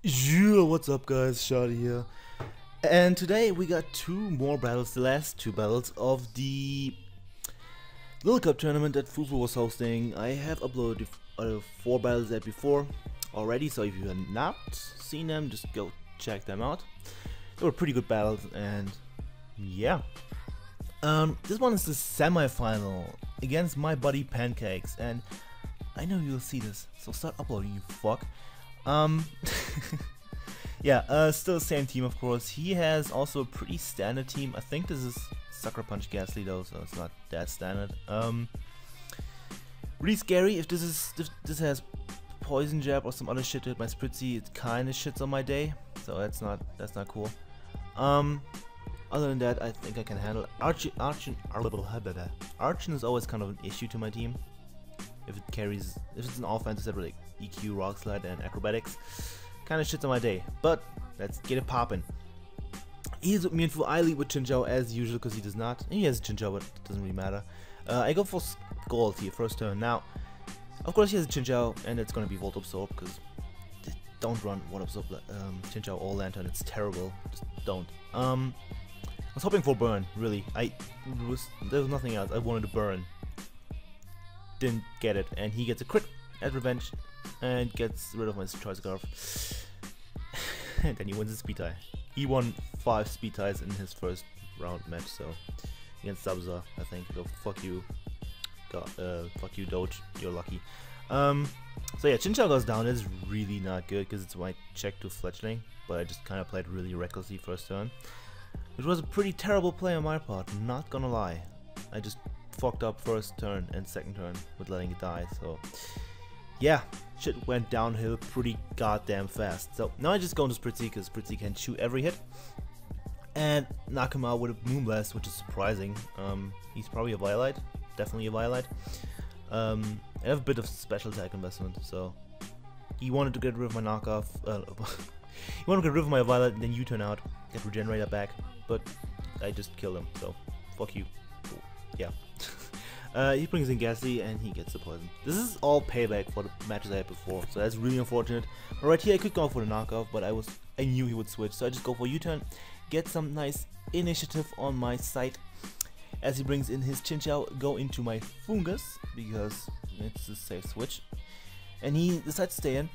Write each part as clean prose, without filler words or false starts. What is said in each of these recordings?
Yeah, what's up guys, Shadi here. And today we got two more battles, the last two battles of the Little Cup tournament that Foofoo was hosting. I have uploaded 4 battles there before already, so if you have not seen them, just go check them out. They were pretty good battles, and yeah. This one is the semi-final against my buddy Pancakes, and I know you'll see this, so start uploading, you fuck. Yeah, still the same team, of course. He has also a pretty standard team. I think this is Sucker Punch Ghastly though, so it's not that standard. Really scary. If this has Poison Jab or some other shit to hit my Spritzy, it kinda shits on my day, so that's not cool. Other than that, I think I can handle it. Archon is always kind of an issue to my team. If it's an offensive set with like EQ, Rock Slide, and Acrobatics, kind of shits on my day. But let's get it poppin'. He's with me and I lead with Chinchou as usual because he does not. He has a Chinchou, but it doesn't really matter. I go for Scald here first turn. Now, of course, he has a Chinchou, and it's gonna be Volt Absorb because don't run Volt Absorb Chinchou or Lantern. It's terrible. Just don't. I was hoping for Burn. Really, there was nothing else. I wanted to Burn. Didn't get it, and he gets a crit as revenge and gets rid of my Choice Scarf. And then he wins the speed tie. He won 5 speed ties in his first round match, so against Sabza, I think. So fuck you, fuck you, Doge. You're lucky. So yeah, Chinchou goes down. It's really not good because it's my check to Fletchling, but I just kind of played really recklessly first turn, which was a pretty terrible play on my part. Not gonna lie, I just fucked up first turn and second turn with letting it die, so yeah, shit went downhill pretty goddamn fast. So now I just go into Spritzy because Spritzy can shoot every hit and knock him out with a Moonblast, which is surprising. He's probably a Violite, definitely a Violite. I have a bit of special attack investment, so he wanted to get rid of my knockoff. He wanted to get rid of my Violet and then U-turn out, get Regenerator back, but I just killed him, so fuck you. Yeah. He brings in Ghastly and he gets the poison. This is all payback for the matches I had before, so that's really unfortunate. But right here I could go for the knockoff, but I knew he would switch, so I just go for U-turn, get some nice initiative on my side. As he brings in his Chinchou, go into my Fungus because it's a safe switch, and he decides to stay in.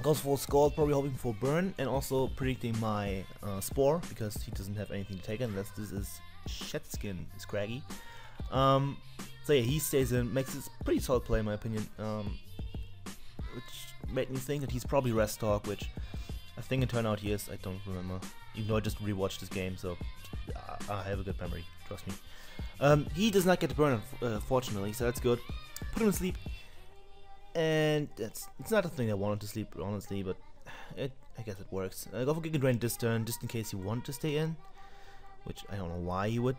Goes for Scald, probably hoping for Burn, and also predicting my Spore because he doesn't have anything to take unless this is Shetskin Scraggy. So yeah, he stays in, makes this pretty solid play in my opinion, which made me think that he's probably Rest Talk, which I think it turned out he is. I don't remember, even though I just rewatched this game, so I have a good memory, trust me. He does not get the burn, fortunately, so that's good. Put him to sleep, and it's not a thing I wanted to sleep, honestly, but I guess it works. I go for Giga Drain this turn, just in case he wanted to stay in, which I don't know why he would,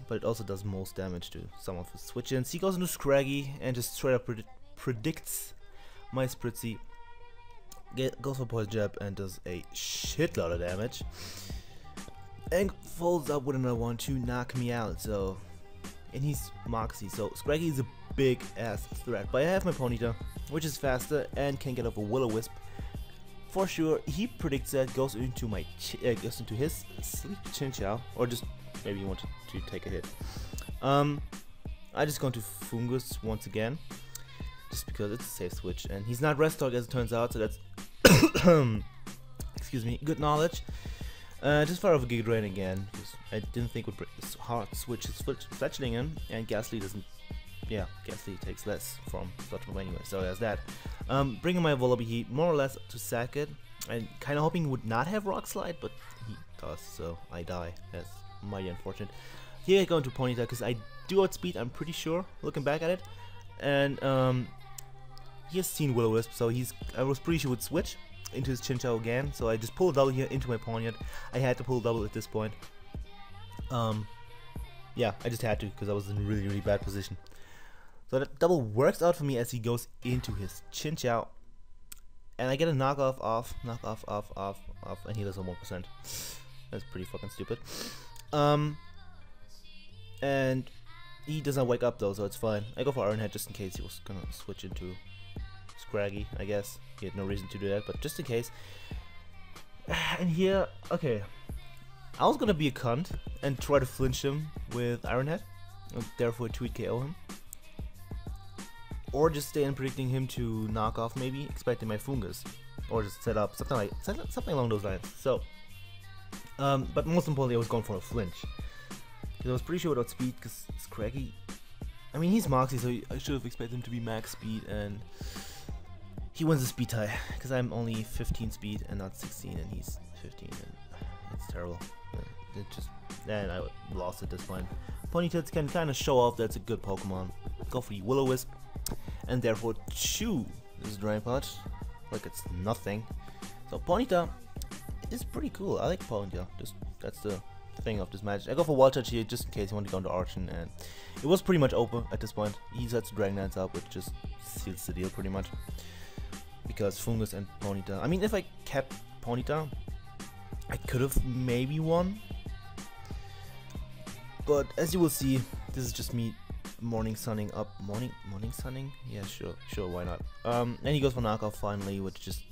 but it also does most damage to some of his switch-ins. He goes into Scraggy and just straight up predicts my Spritzy, goes for Poison Jab and does a shitload of damage, and folds up with another one to knock me out. So, and he's Moxie, so Scraggy is a big ass threat, but I have my Ponyta, which is faster and can get off a Will-O-Wisp for sure. He predicts that, goes into his sleep Chinchou, or just maybe you want to take a hit. I just go into Fungus once again, just because it's a safe switch, and he's not Rest Talk as it turns out, so that's excuse me, good knowledge. Just fire off a Giga Drain again, because I didn't think would break this hard switch his Fletchling in, and Ghastly doesn't. Yeah, Ghastly takes less from Sludge Bomb anyway, so there's that. Bringing my Volibee Heat more or less to sack it, and kind of hoping he would not have Rock Slide, but he does, so I die. That's mighty unfortunate. Here I go into Ponyta because I do outspeed, I'm pretty sure, looking back at it, and he has seen Will-O-Wisp, so I was pretty sure he would switch into his Chinchou again, so I just pull a double here into my Ponyta. I had to pull a double at this point. Yeah, I just had to because I was in a really bad position. So that double works out for me as he goes into his Chinchou, and I get a knockoff off, and he does 1%. That's pretty fucking stupid. And he does not wake up though, so it's fine. I go for Iron Head just in case he was gonna switch into Scraggy, I guess. He had no reason to do that, but just in case. And here, okay. I was gonna be a cunt and try to flinch him with Iron Head, and therefore tweet KO him. Or just stay in predicting him to knock off, maybe, expecting my Fungus. Or just set up something along those lines. So, but most importantly, I was going for a flinch. Because I was pretty sure without speed, because Scraggy, I mean, he's Moxie, so I should have expected him to be max speed, and he wins the speed tie. Because I'm only 15 speed and not 16, and he's 15, and it's terrible. And I lost at this point. Ponytits can kind of show off that's a good Pokemon. Go for the Will-O-Wisp, and therefore chew this Drain Punch like it's nothing. So Ponyta is pretty cool. I like Ponyta. Just that's the thing of this match. I go for Wall Touch here just in case you want to go into Archon, and it was pretty much open at this point. He sets Dragon Dance up, which just seals the deal pretty much. Because Fungus and Ponyta. I mean, if I kept Ponyta, I could have maybe won. But as you will see, this is just me morning sunning up. Morning sunning? Yeah, sure, why not? And he goes for knockoff finally, which just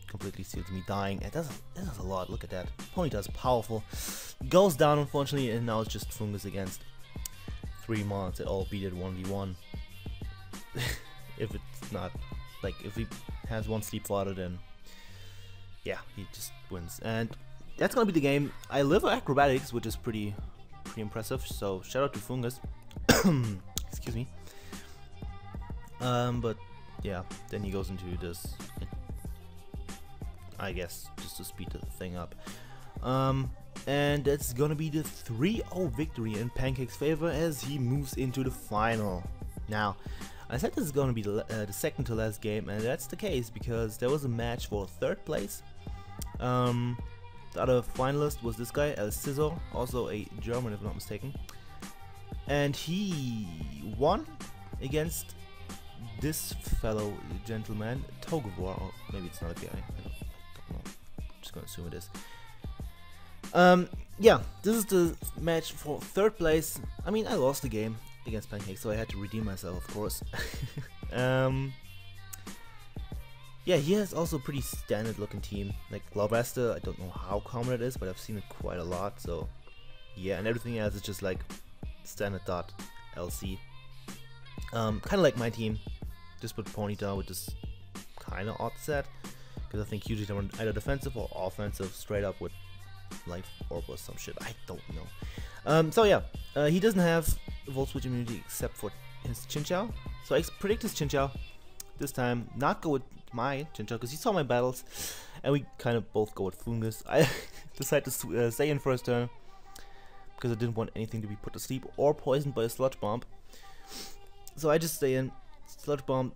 completely seals me dying. It does a lot, look at that. Ponyta is powerful. Goes down unfortunately, and now it's just Fungus against 3 mons that all beat it 1v1. If it's not, like, if he has one sleep fodder, then yeah, he just wins. And that's gonna be the game. I live acrobatics, which is pretty impressive, so shout out to Fungus. Excuse me. But yeah, then he goes into this, I guess, just to speed the thing up. And that's gonna be the 3-0 victory in Pancake's favor as he moves into the final. Now, I said this is gonna be the second to last game, and that's the case because there was a match for 3rd place. The other finalist was this guy, El Scissor, also a German if I'm not mistaken. And he won against this fellow gentleman, Togevoir, or maybe it's not a guy, I don't know, I'm just gonna assume it is. Yeah, this is the match for 3rd place. I mean, I lost the game against Pancake, so I had to redeem myself, of course. Yeah, he has also a pretty standard looking team. Like Larvesta, I don't know how common it is, but I've seen it quite a lot, so yeah, and everything else is just like standard dot LC. Kind of like my team, just put Ponyta with this kind of odd set, because I think usually they run either defensive or offensive straight up with Life Orb or some shit, I don't know. So yeah, he doesn't have Volt Switch immunity except for his Chinchou, so I predict his Chinchou this time, not go with my Chinchou, because he saw my battles, and we kind of both go with Fungus. I decided to stay in first turn, because I didn't want anything to be put to sleep or poisoned by a Sludge Bomb. So I just stay in, Sludge Bomb,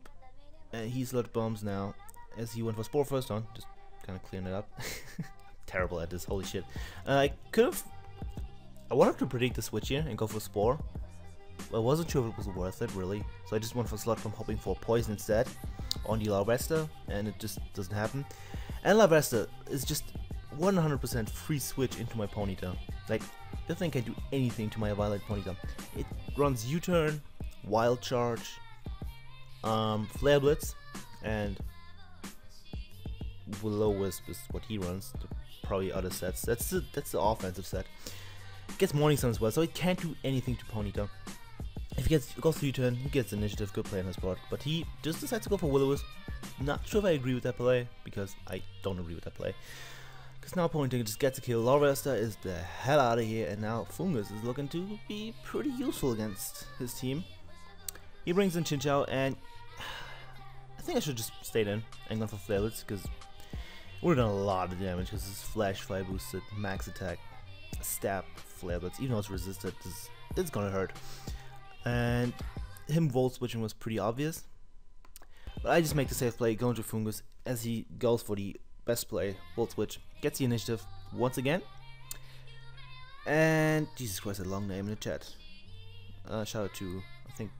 and he Sludge Bombs now, as he went for Spore first turn, just kind of clearing it up. Terrible at this, holy shit. I wanted to predict the switch here and go for Spore. I wasn't sure if it was worth it, really. So I just went for Sludge Bomb, hoping for Poison instead on the Larvesta, and it just doesn't happen. And Larvesta is just 100% free switch into my Ponyta. Like, this thing can do anything to my Violet Ponyta. It runs U-turn, Wild Charge, Flare Blitz, and Will-O-Wisp is what he runs. Probably other sets. That's the offensive set. It gets Morning Sun as well, so it can't do anything to Ponyta. If he goes through U-turn, he gets initiative, good play on his part. But he just decides to go for Will-O-Wisp. Not sure if I agree with that play, because I don't agree with that play. Because now Ponyta just gets a kill. Larvesta is the hell out of here, and now Fungus is looking to be pretty useful against his team. He brings in Chinchou, and I think I should just stayed in and gone for Flare Blitz, because it would have done a lot of damage, because his Flash Fire boosted, max attack, stab, Flare Blitz, even though it's resisted, it's gonna hurt. And him Volt Switching was pretty obvious. But I just make the safe play, going to Fungus, as he goes for the best play, Volt Switch, gets the initiative once again. And, Jesus Christ, a long name in the chat. Shout out to, I think,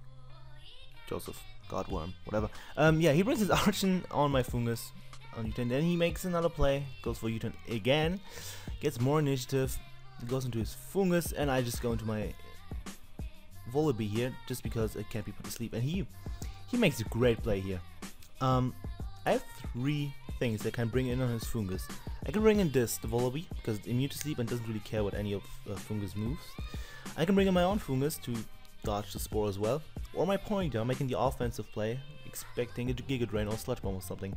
Joseph, Godworm, whatever. Yeah, he brings his Archon on my Fungus on U-turn, then he makes another play, goes for U-turn again, gets more initiative, goes into his Fungus, and I just go into my Volibee here, just because it can't be put to sleep, and he makes a great play here. I have 3 things that can bring in on his Fungus. I can bring in this, the Vullaby, because it's immune to sleep and doesn't really care what any of Fungus moves. I can bring in my own Fungus to dodge the Spore as well, or my Ponyta, making the offensive play, expecting a Giga Drain or Sludge Bomb or something.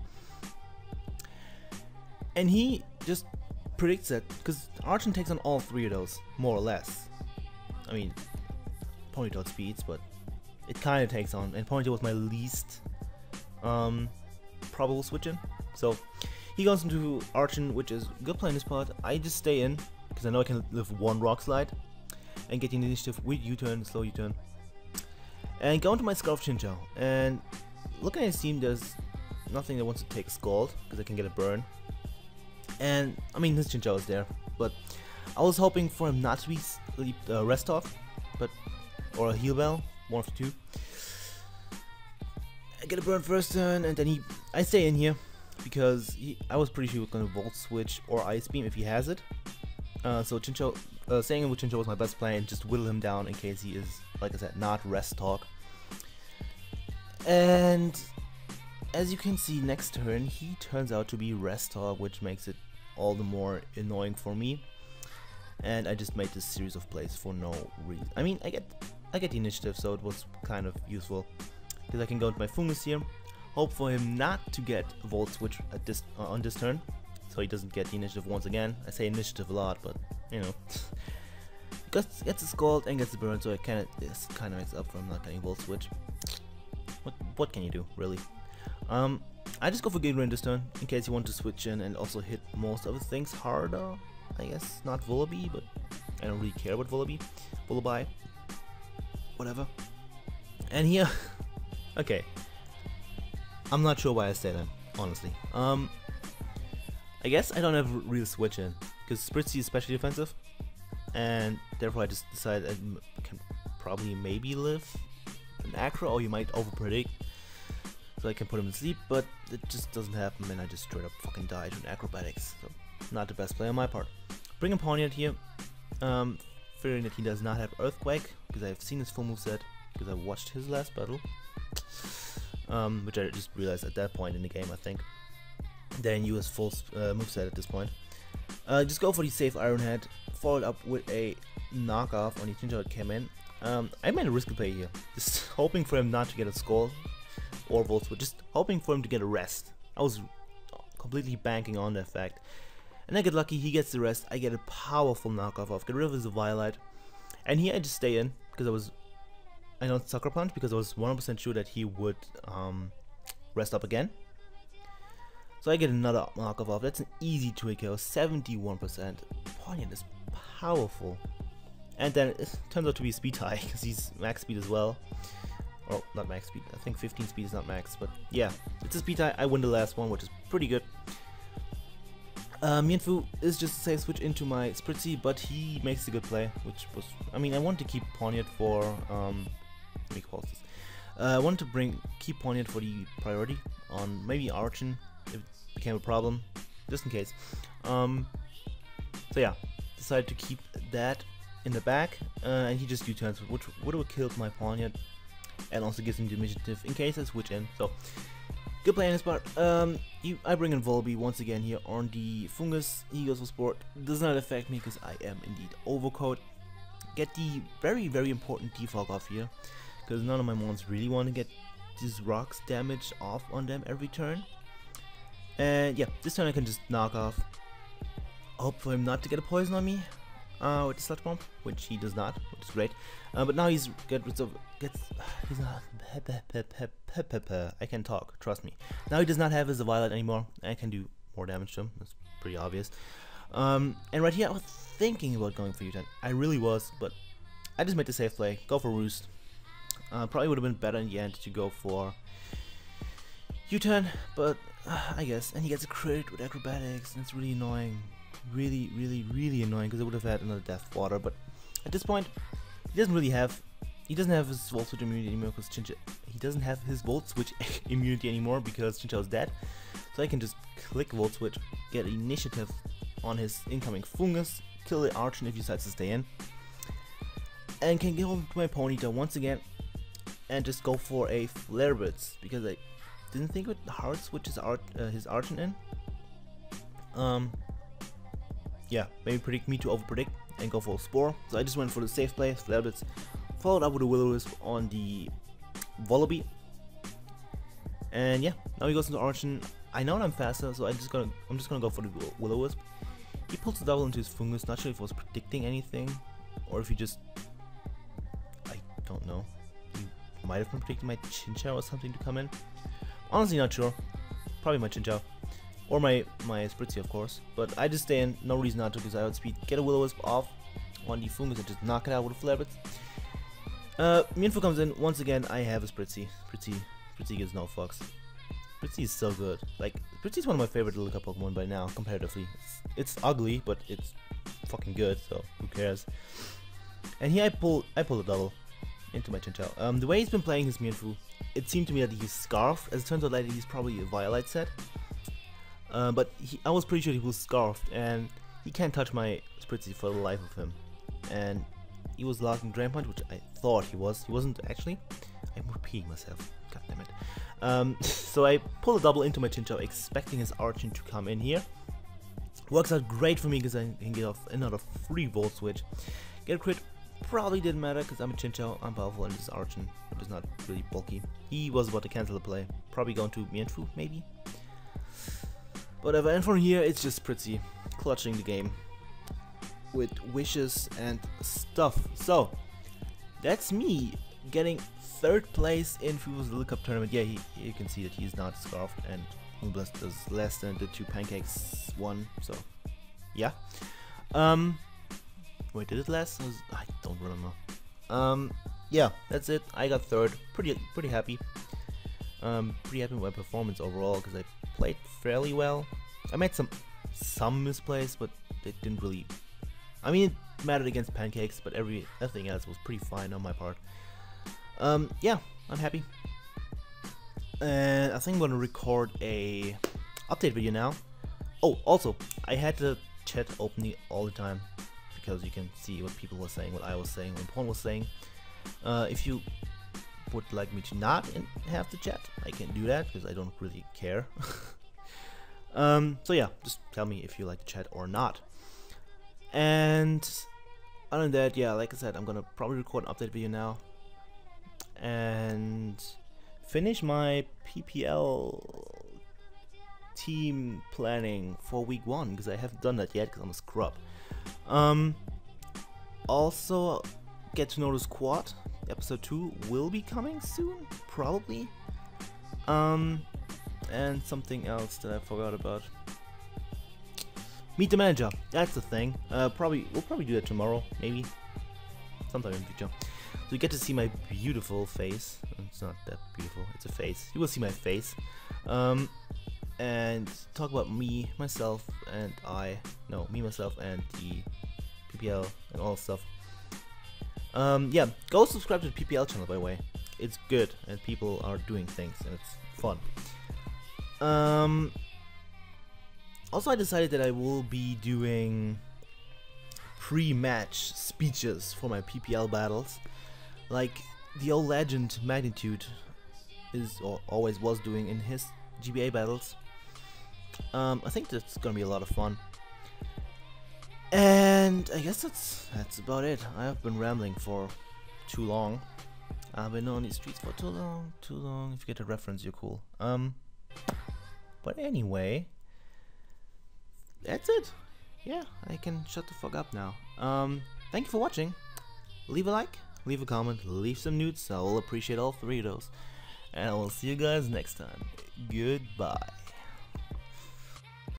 And he just predicts it, because Archon takes on all 3 of those, more or less. I mean, Ponyta speeds, but it kind of takes on, and Ponyta was my least probable switch in. So he goes into Archon, which is good play in this part. I just stay in, because I know I can live 1 Rock Slide, and get the initiative with U-turn, slow U-turn. And go into my Scarf Chinchou, and looking at his team, there's nothing that wants to take a Scald, because I can get a burn. And, I mean, his Chinchou is there, but I was hoping for him not to be Rest Talk, or a Heal Bell, one of the 2. I get a burn first turn, and then I stay in here, because I was pretty sure he was going to Volt Switch or Ice Beam if he has it. So Chinchou, staying in with Chinchou was my best play, and just whittle him down in case he is, like I said, not Rest Talk. And as you can see, next turn he turns out to be Rest Talk, which makes it all the more annoying for me. And I just made this series of plays for no reason. I mean, I get the initiative, so it was kind of useful, because I can go into my Fungus here, hope for him not to get Volt Switch at this on this turn, so he doesn't get the initiative once again. I say initiative a lot, but you know, gets a Scald and gets the burn, so it kind of makes up for him not getting Volt Switch. What can you do, really? I just go for Giga Drain this turn, in case you want to switch in and also hit most of the things harder. I guess not Vullaby, but I don't really care about Vullaby, whatever. And here, okay, I'm not sure why I stayed in, honestly. I guess I don't have a real switch in, because Spritzy is especially defensive, and therefore I just decided I can probably maybe live an Acro, or you might overpredict, so I can put him to sleep, but it just doesn't happen, and I just straight up fucking die to an Acrobatics, so not the best play on my part. Bring in Ponyta here, fearing that he does not have Earthquake, because I've seen his full moveset, because I watched his last battle, which I just realized at that point in the game, I think. Then use full moveset at this point. Just go for the safe Iron Head, followed up with a knockoff on the Chinchou that came in. I made a risky play here, just hoping for him not to get a Skull or Volt Switch, just hoping for him to get a rest. I was completely banking on that fact. And I get lucky, he gets the rest, I get a powerful knockoff off, get rid of his Violet. And here I just stay in, because I don't Sucker Punch, because I was 100% sure that he would rest up again. So I get another knockoff off. That's an easy 2 KO, 71%. Ponyta is powerful. And then it turns out to be a speed tie, because he's max speed as well. Oh, not max speed, I think 15 speed is not max, but yeah, it's a speed tie. I win the last one, which is pretty good. Mienfoo is just a safe switch into my Spritzy, but he makes a good play, which was, I mean, I want to keep Ponyta for, let me pause this. I want to keep Ponyta for the priority on maybe Archon, if it became a problem, just in case. So yeah, decided to keep that in the back, and he just U-turns, which would have killed my Ponyta, and also gives him the initiative in case I switch in, so. Good play in this part. I bring in Vullaby once again here on the Fungus. He goes for Sport. Does not affect me because I am indeed Overcoat. Get the very, very important defog off here, because none of my mons really want to get these rocks damage off on them every turn. And yeah, this turn I can just knock off. Hope for him not to get a poison on me with the Sludge Bomb, which he does not, which is great. But now he's he's not. I can talk, trust me. Now he does not have his Violet anymore. I can do more damage to him. That's pretty obvious. And right here, I was thinking about going for U-turn. I really was, but I just made the safe play. Go for Roost. Probably would have been better in the end to go for U-turn, but I guess. And he gets a crit with Acrobatics, and it's really annoying. Really, really, really annoying, because I would have had another Death Water. But at this point, he doesn't have his Volt Switch immunity anymore, because he doesn't have his Volt Switch immunity anymore because Chinchou's dead. So I can just click Volt Switch, get initiative on his incoming Fungus, kill the Archon if he decides to stay in, and can go to my Ponyta once again and just go for a Flare Blitz, because didn't think with hard switch his Archon in. Yeah, maybe predict me to overpredict and go for a Spore. So I just went for the safe play, Flareblitz, followed up with a Will-O-Wisp on the Volibee. And yeah, now he goes into Archon. I know I'm faster, so I'm just gonna go for the Will-O-Wisp. He pulls the double into his Fungus. Not sure if he was predicting anything, or if he just, I don't know. He might have been predicting my Chinchou or something to come in. Honestly, not sure. Probably my Chinchou. Or my Spritzee, of course. But I just stay in. No reason not to, because I outspeed. Get a Will-O-Wisp off on the Fungus and just knock it out with a Flareblitz. Mienfoo comes in. Once again, I have a Spritzee. Spritzee gives no fucks. Spritzee is so good. Like, Spritzee is one of my favorite little Pokemon by now, comparatively. It's ugly, but it's fucking good, so who cares. And here I pull a double into my Chinchou. The way he's been playing his Mienfoo, it seemed to me that he's Scarfed. As it turns out, like, he's probably a Violet set. But I was pretty sure he was Scarfed, and he can't touch my Spritzee for the life of him. And he was locking Drain Punch, which I thought he was. He wasn't actually. I'm repeating myself. God damn it. So I pull a double into my Chinchou, expecting his Archon to come in here. Works out great for me because I can get off another free Volt Switch. Get a crit. Probably didn't matter because I'm a Chinchou, I'm powerful, and this Archon, which is not really bulky. He was about to cancel the play. Probably going to Mienfoo, maybe. Whatever, and from here it's just Spritzee clutching the game with wishes and stuff. So that's me getting 3rd place in Foofoo's Little Cup tournament. Yeah, you can see that he's not Scarfed, and Moonblast does less than the 2 Pancakes won. So yeah. Wait, did it less? I don't remember. Yeah, that's it. I got 3rd. Pretty happy. Pretty happy with my performance overall because I played fairly well. I made some misplays, but it didn't really. I mean, it mattered against Pancakes, but everything else was pretty fine on my part. Yeah, I'm happy. And I think I'm gonna record a update video now. Oh, also, I had the chat open all the time because you can see what people were saying, what I was saying, what Porn was saying. If you would like me to not have the chat, I can do that because I don't really care. So yeah, just tell me if you like the chat or not. And other than that, yeah, like I said, I'm gonna probably record an update video now and finish my PPL team planning for week 1 because I haven't done that yet because I'm a scrub. Also get to know the squad. Episode 2 will be coming soon, probably. And something else that I forgot about. Meet the manager. That's the thing. We'll probably do that tomorrow, maybe, sometime in the future. So you get to see my beautiful face. It's not that beautiful. It's a face. You will see my face. And talk about me, myself, and myself, and the PPL and all stuff. Yeah, go subscribe to the PPL channel, by the way. It's good, and people are doing things, and it's fun. Also, I decided that I will be doing pre-match speeches for my PPL battles, like the old legend Magnitude is or always was doing in his GBA battles. I think that's gonna be a lot of fun. And I guess that's about it. I have been rambling for too long. I've been on these streets for too long. If you get a reference, you're cool. But anyway, that's it. Yeah, I can shut the fuck up now. Thank you for watching. Leave a like, leave a comment, leave some nudes. I will appreciate all 3 of those. And I will see you guys next time. Goodbye.